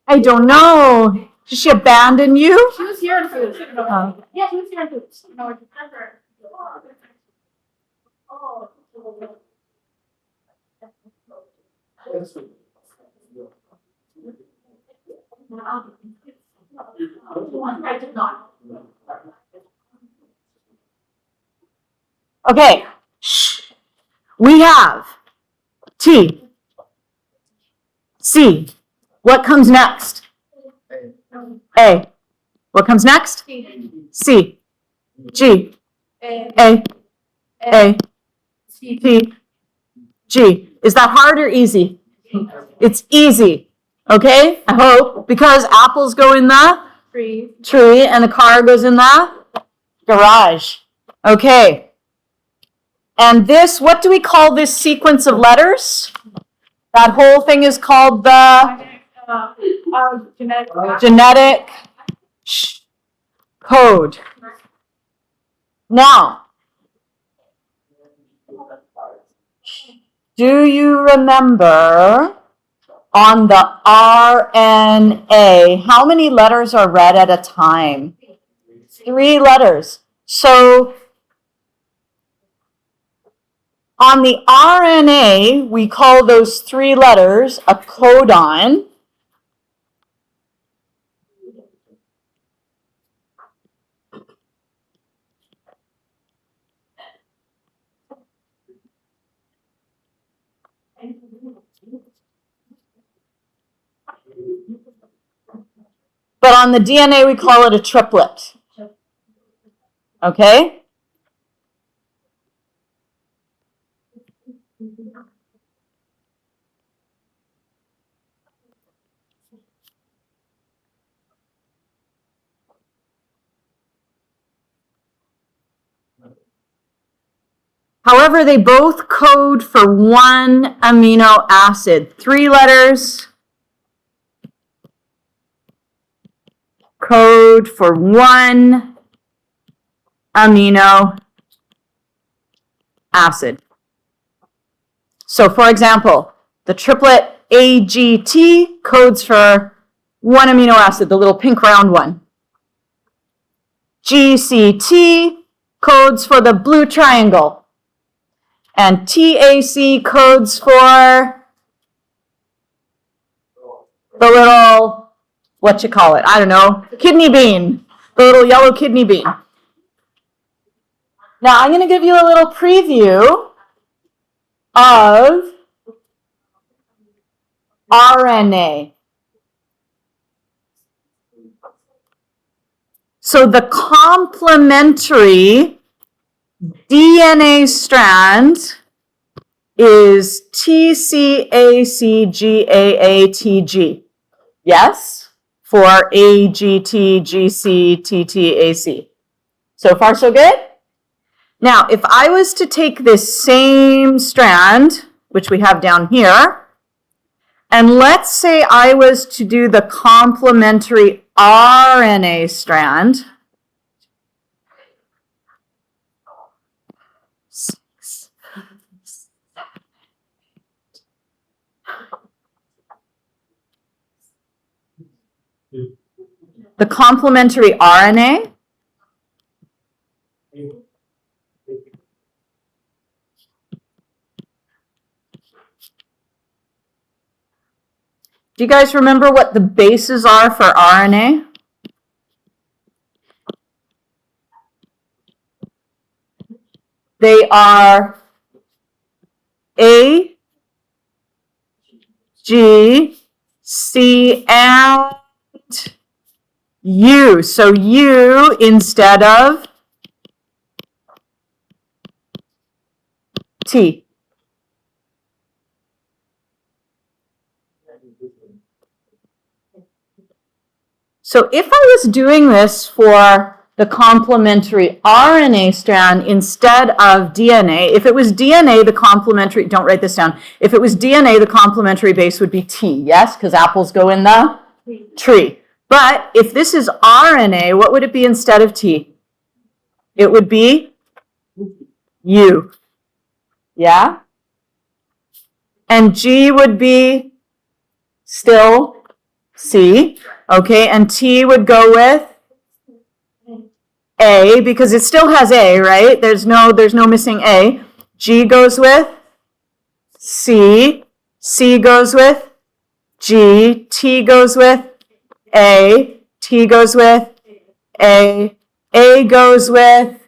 I don't know. Did she abandon you? She was here in food. Yeah, she was here in food. No, I did not. Okay. Shh. We have T, C. What comes next? A. What comes next? C, G, A, T, G. Is that hard or easy? It's easy. Okay, I hope, because apples go in the tree and the car goes in the garage. Okay. And this, what do we call this sequence of letters? That whole thing is called the genetic code. Now, do you remember on the RNA, how many letters are read at a time? 3 letters. So on the RNA, we call those 3 letters a codon. But on the DNA, we call it a triplet. Okay? However, they both code for 1 amino acid. 3 letters code for 1 amino acid. So, for example, the triplet AGT codes for 1 amino acid, the little pink round one. GCT codes for the blue triangle. And TAC codes for the little, what you call it, I don't know, kidney bean, the little yellow kidney bean. Now I'm going to give you a little preview of RNA. So the complementary DNA strand is TCACGAATG. Yes? For AGTGCTTAC. So far, so good? Now, if I was to take this same strand, which we have down here, and let's say I was to do the complementary RNA strand, the complementary RNA, do you guys remember what the bases are for RNA? They are A, G, C, and U. So U instead of T. So if I was doing this for the complementary RNA strand instead of DNA, if it was DNA, the complementary, don't write this down. If it was DNA, the complementary base would be T, yes? Because apples go in the tree. But if this is RNA, what would it be instead of T? It would be U. Yeah? And G would be still C. Okay, and T would go with A, because it still has A, right? There's no missing A. G goes with C. C goes with G. T goes with A. T goes with A. A goes with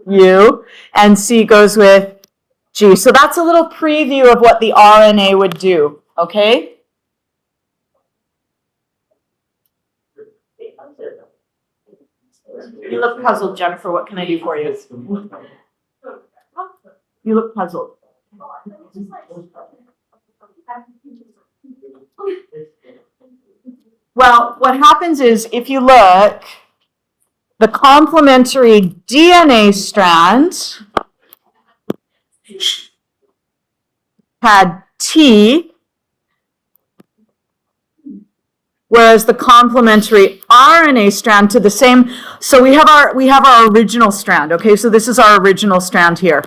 U. And C goes with G. So that's a little preview of what the RNA would do, okay? You look puzzled, Jennifer. What can I do for you? You look puzzled. Well, what happens is, if you look, the complementary DNA strand had T, whereas the complementary RNA strand to the same. So we have our original strand. Okay, so this is our original strand here,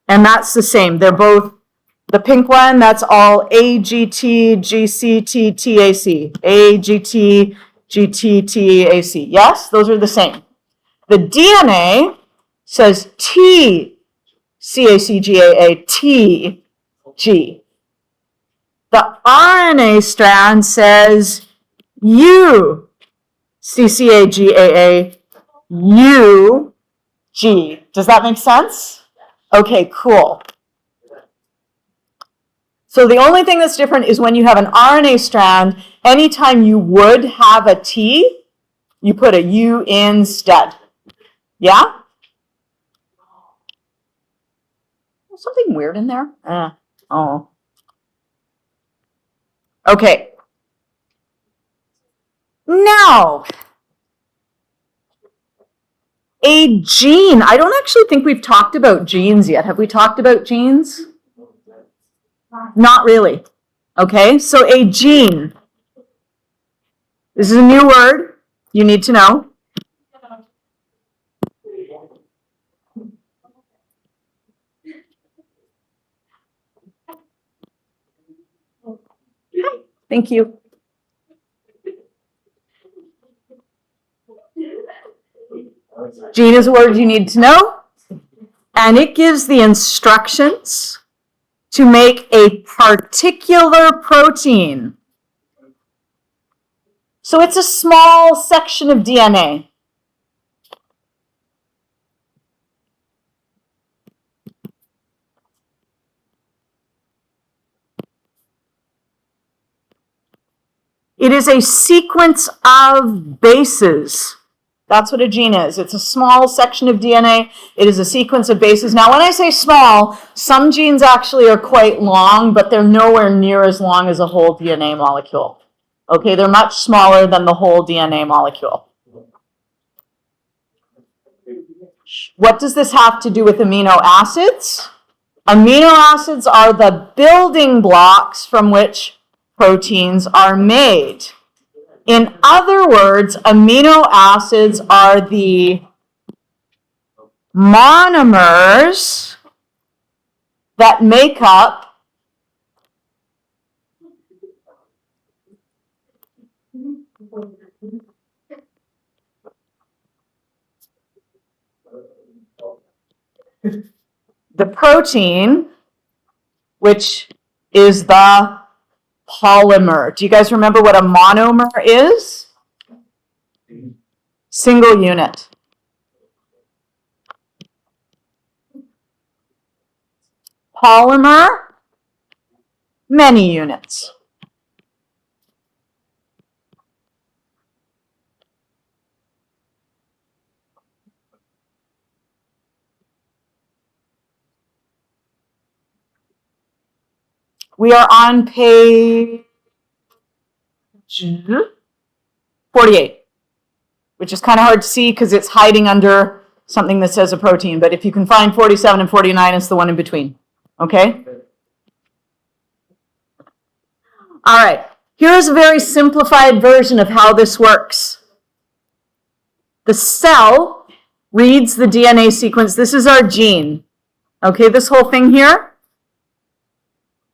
and that's the same. They're both the pink one. That's all AGT, GCT, TAC. AGT, GT, TAC. Yes, those are the same. The DNA says T, CACGAA, T, G. The RNA strand says U, CCAGAA, U, G. Does that make sense? Okay, cool. So the only thing that's different is when you have an RNA strand, anytime you would have a T, you put a U instead. Yeah? Something weird in there? Oh. Okay. Now, a gene. I don't actually think we've talked about genes yet. Have we talked about genes? Not really. Okay, so a gene. This is a new word you need to know. Thank you. Gene is a word you need to know, and it gives the instructions to make a particular protein. So it's a small section of DNA. It is a sequence of bases. That's what a gene is. It's a small section of DNA. It is a sequence of bases. Now, when I say small, some genes actually are quite long, but they're nowhere near as long as a whole DNA molecule. Okay, they're much smaller than the whole DNA molecule. What does this have to do with amino acids? Amino acids are the building blocks from which proteins are made. In other words, amino acids are the monomers that make up the protein, which is the polymer. Do you guys remember what a monomer is? Single unit. Polymer, many units. We are on page 48, which is kind of hard to see because it's hiding under something that says a protein. But if you can find 47 and 49, it's the one in between. Okay? All right. Here's a very simplified version of how this works. The cell reads the DNA sequence. This is our gene. Okay, this whole thing here.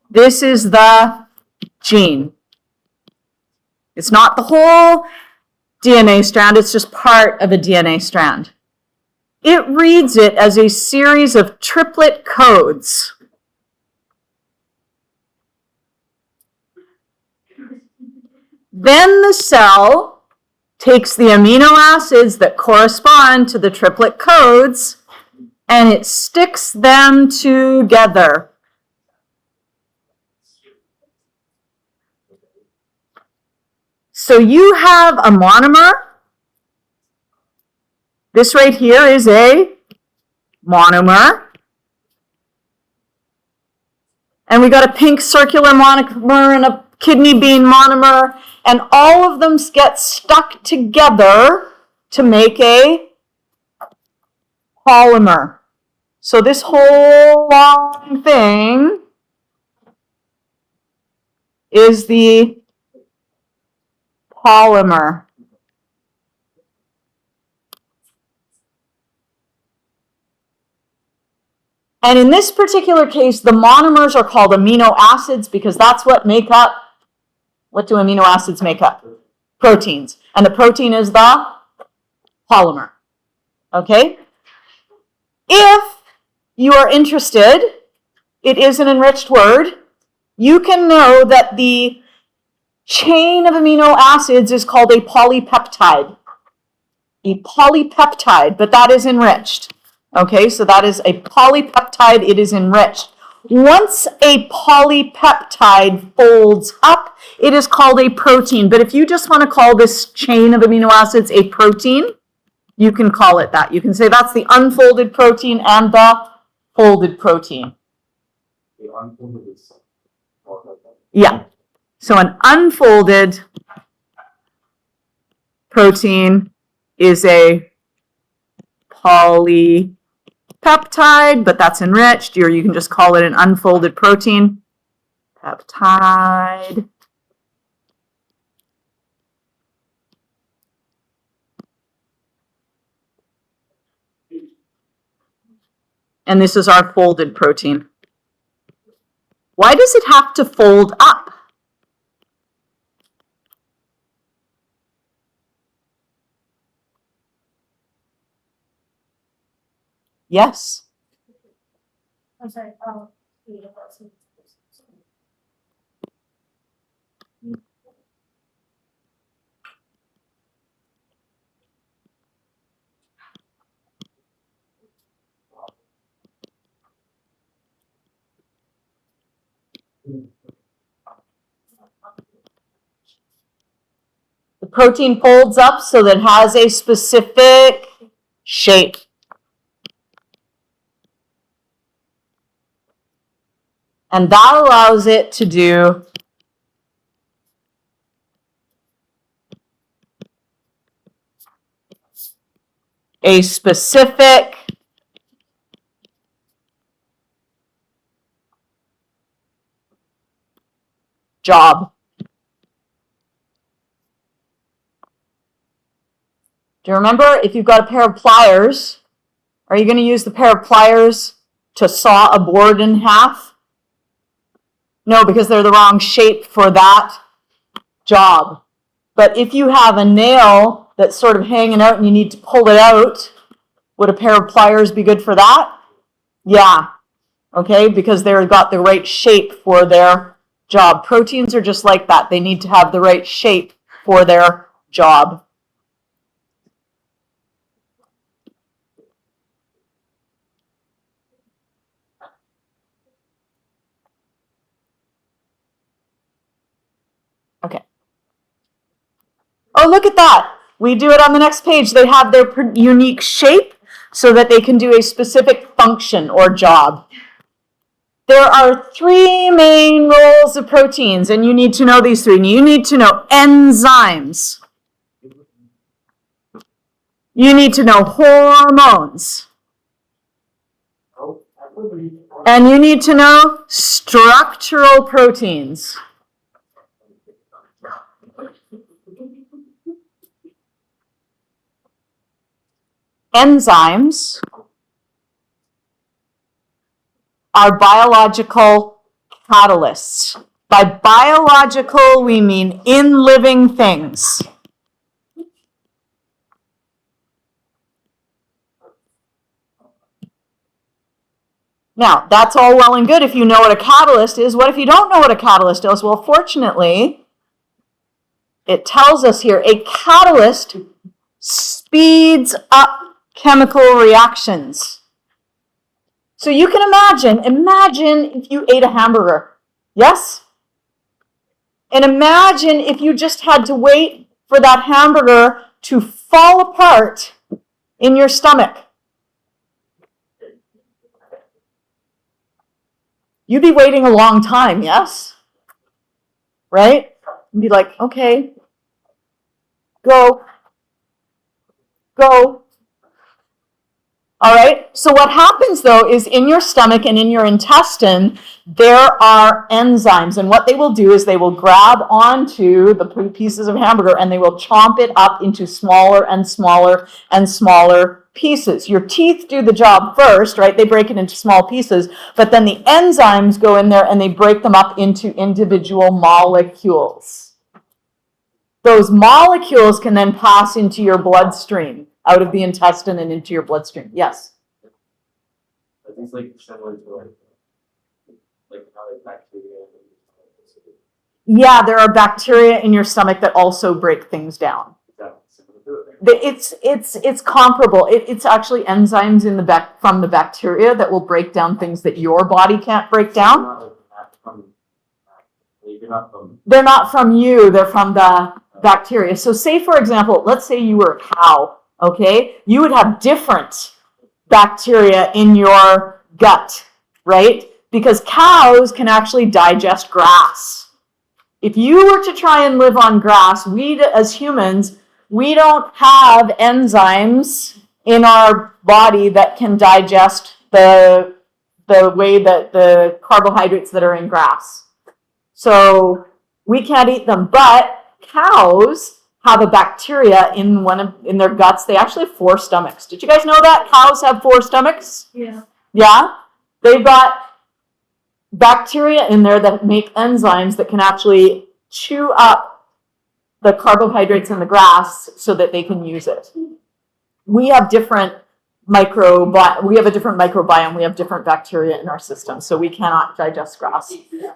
This is the gene. It's not the whole DNA strand, it's just part of a DNA strand. It reads it as a series of triplet codes. Then the cell takes the amino acids that correspond to the triplet codes and it sticks them together. So you have a monomer. This right here is a monomer. And we got a pink circular monomer and a kidney bean monomer, and all of them get stuck together to make a polymer. So this whole long thing is the polymer. And in this particular case, the monomers are called amino acids because that's what make up, what do amino acids make up? Proteins. And the protein is the polymer. Okay? If you are interested, it is an enriched word, you can know that the chain of amino acids is called a polypeptide. A polypeptide, but that is enriched. Okay, so that is a polypeptide, it is enriched. Once a polypeptide folds up, it is called a protein. But if you just want to call this chain of amino acids a protein, you can call it that. You can say that's the unfolded protein and the folded protein. The unfolded is Yeah. So an unfolded protein is a polypeptide, but that's enriched, or you can just call it an unfolded protein. Peptide. And this is our folded protein. Why does it have to fold up? Yes. I'm sorry, The protein folds up so that it has a specific shape. And that allows it to do a specific job. Do you remember, if you've got a pair of pliers, are you going to use the pair of pliers to saw a board in half? No, because they're the wrong shape for that job. But if you have a nail that's sort of hanging out and you need to pull it out, would a pair of pliers be good for that? Yeah. Okay, because they've got the right shape for their job. Proteins are just like that. They need to have the right shape for their job. Okay. Oh, look at that. We do it on the next page. They have their unique shape so that they can do a specific function or job. There are three main roles of proteins, and you need to know these three. You need to know enzymes. You need to know hormones. And you need to know structural proteins. Enzymes are biological catalysts. By biological, we mean in living things. Now, that's all well and good if you know what a catalyst is. What if you don't know what a catalyst is? Well, fortunately, it tells us here a catalyst speeds up chemical reactions. So you can imagine if you ate a hamburger. Yes? And imagine if you just had to wait for that hamburger to fall apart in your stomach. You'd be waiting a long time, yes? Right? You'd be like, okay, go. All right? So what happens though is in your stomach and in your intestine, there are enzymes. And what they will do is they will grab onto the pieces of hamburger and they will chomp it up into smaller and smaller and smaller pieces. Your teeth do the job first, right? They break it into small pieces, but then the enzymes go in there and they break them up into individual molecules. Those molecules can then pass into your bloodstream, out of the intestine and into your bloodstream. Yes? I think it's like similar to like how like bacteria. Yeah, there are bacteria in your stomach that also break things down. It's comparable. It's actually enzymes in from the bacteria that will break down things that your body can't break down. They're not from you, they're from the bacteria. So say, for example, let's say you were a cow, okay? You would have different bacteria in your gut, right? Because cows can actually digest grass. If you were to try and live on grass, we as humans, we don't have enzymes in our body that can digest the way that the carbohydrates that are in grass. So we can't eat them, but cows have a bacteria in their guts. They actually have 4 stomachs. Did you guys know that? Cows have 4 stomachs? Yeah. Yeah? They've got bacteria in there that make enzymes that can actually chew up the carbohydrates in the grass so that they can use it. We have a different microbiome, we have different bacteria in our system, so we cannot digest grass.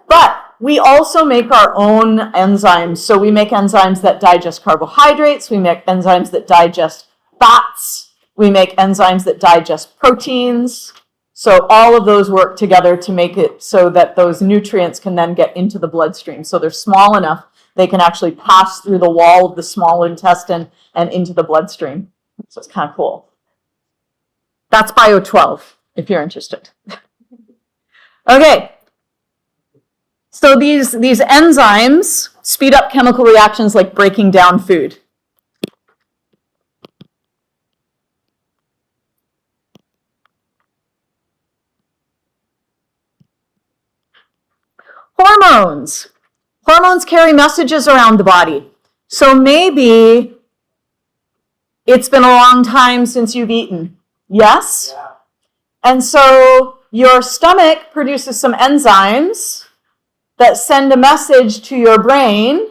But we also make our own enzymes. So we make enzymes that digest carbohydrates, we make enzymes that digest fats, we make enzymes that digest proteins. So all of those work together to make it so that those nutrients can then get into the bloodstream. So they're small enough they can actually pass through the wall of the small intestine and into the bloodstream. So it's kind of cool. That's Bio 12, if you're interested. Okay. So these enzymes speed up chemical reactions like breaking down food. Hormones. Hormones carry messages around the body. So maybe it's been a long time since you've eaten. Yes? Yeah. And so your stomach produces some enzymes that send a message to your brain.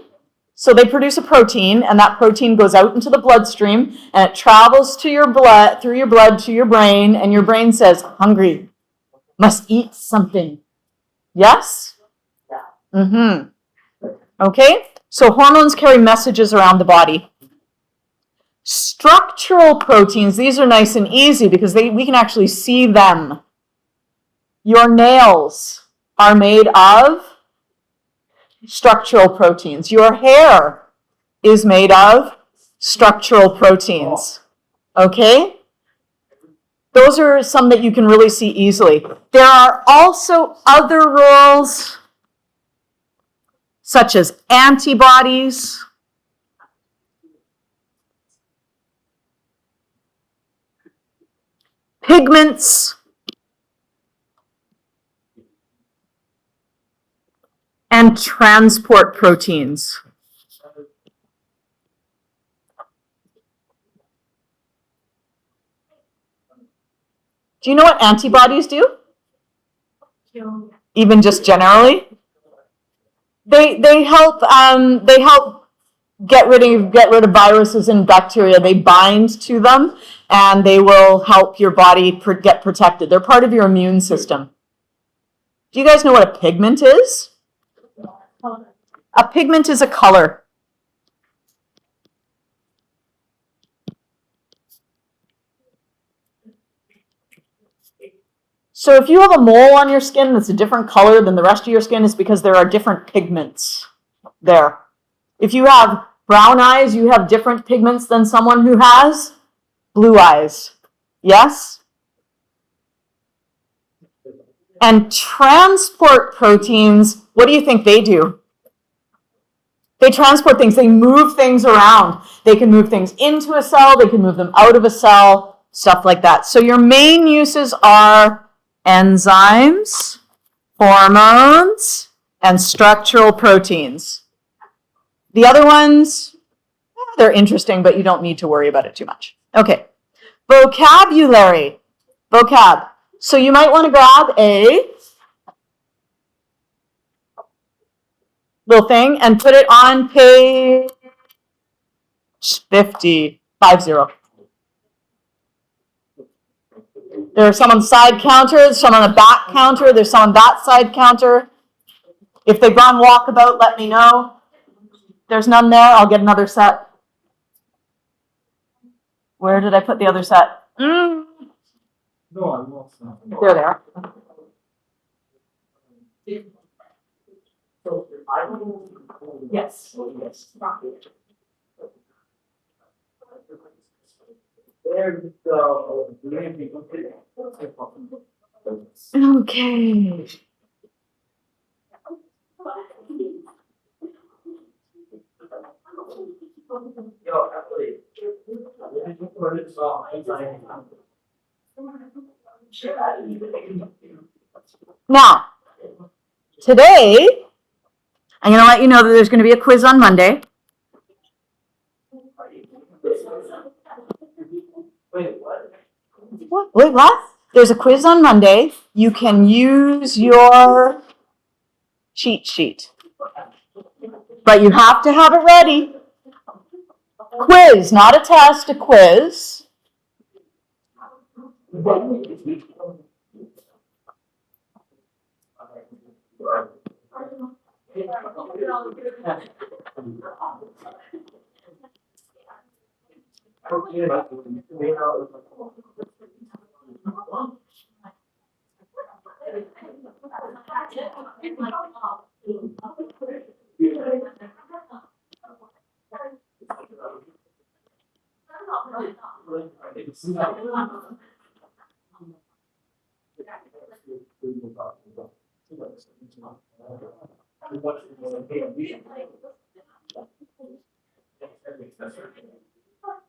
So they produce a protein, and that protein goes out into the bloodstream, and it travels to your blood, through your blood to your brain, and your brain says, hungry, must eat something. Yes? Yeah. Mm-hmm. Okay, so hormones carry messages around the body. Structural proteins, these are nice and easy because we can actually see them. Your nails are made of structural proteins. Your hair is made of structural proteins. Okay? Those are some that you can really see easily. There are also other roles, such as antibodies, pigments, and transport proteins. Do you know what antibodies do? Kill. Even just generally? They help get rid of viruses and bacteria. They bind to them, and they will help your body get protected. They're part of your immune system. Do you guys know what a pigment is? A pigment is a color. So if you have a mole on your skin that's a different color than the rest of your skin, it's because there are different pigments there. If you have brown eyes, you have different pigments than someone who has blue eyes. Yes? And transport proteins, what do you think they do? They transport things, they move things around. They can move things into a cell, they can move them out of a cell, stuff like that. So your main uses are enzymes, hormones, and structural proteins. The other ones, they're interesting, but you don't need to worry about it too much. Okay, vocabulary, vocab. So you might want to grab a little thing and put it on page 50. There's some on the side counter, there's some on the back counter, there's some on that side counter. If they've gone walkabout, let me know. There's none there, I'll get another set. Where did I put the other set? No, I'm not. There they are. Yes. There we go. Okay. Yo, actually, Now, today, I'm going to let you know that there's going to be a quiz on Monday. wait, what? Wait, what? There's a quiz on Monday. You can use your cheat sheet. But you have to have it ready. Quiz, not a test, a quiz.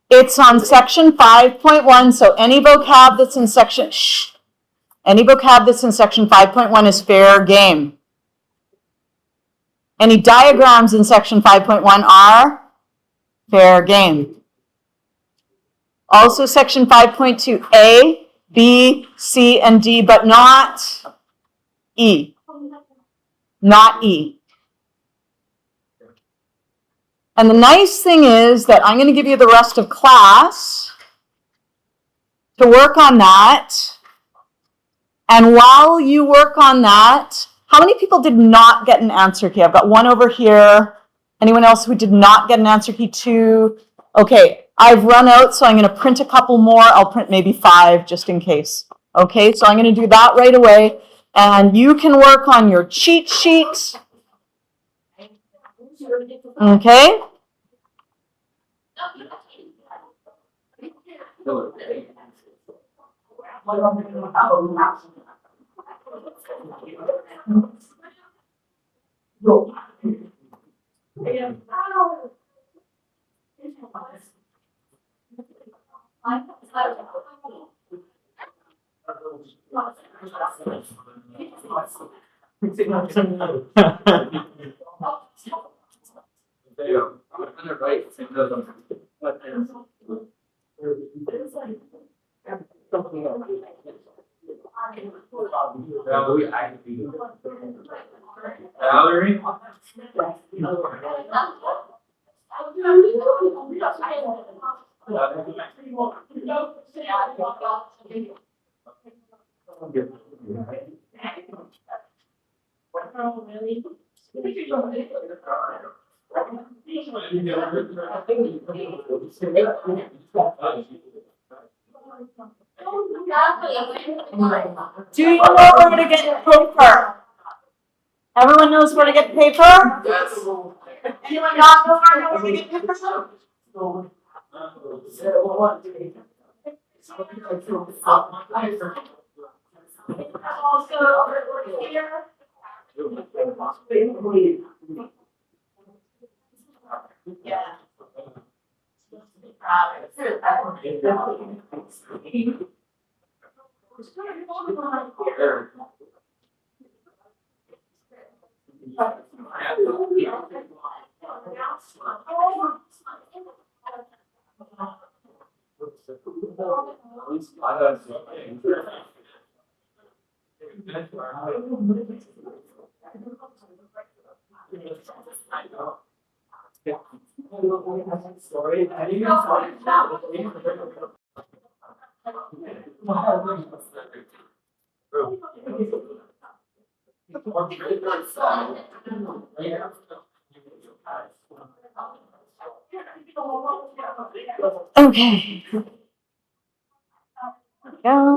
It's on section 5.1, so any vocab that's in section 5.1 is fair game. Any diagrams in section 5.1 are fair game. Also section 5.2, A, B, C, and D, but not E. Not E. And the nice thing is that I'm going to give you the rest of class to work on that. And while you work on that, how many people did not get an answer key? I've got one over here. Anyone else who did not get an answer key? 2. Okay, I've run out, so I'm going to print a couple more. I'll print maybe 5 just in case. Okay, so I'm going to do that right away. And you can work on your cheat sheet. Okay? There you go. On the right, it doesn't. Valerie? Do you know where to get paper? Everyone knows where to get paper? Yes. Anyone not know where to get paper? Yeah. Sorry. Okay. Go.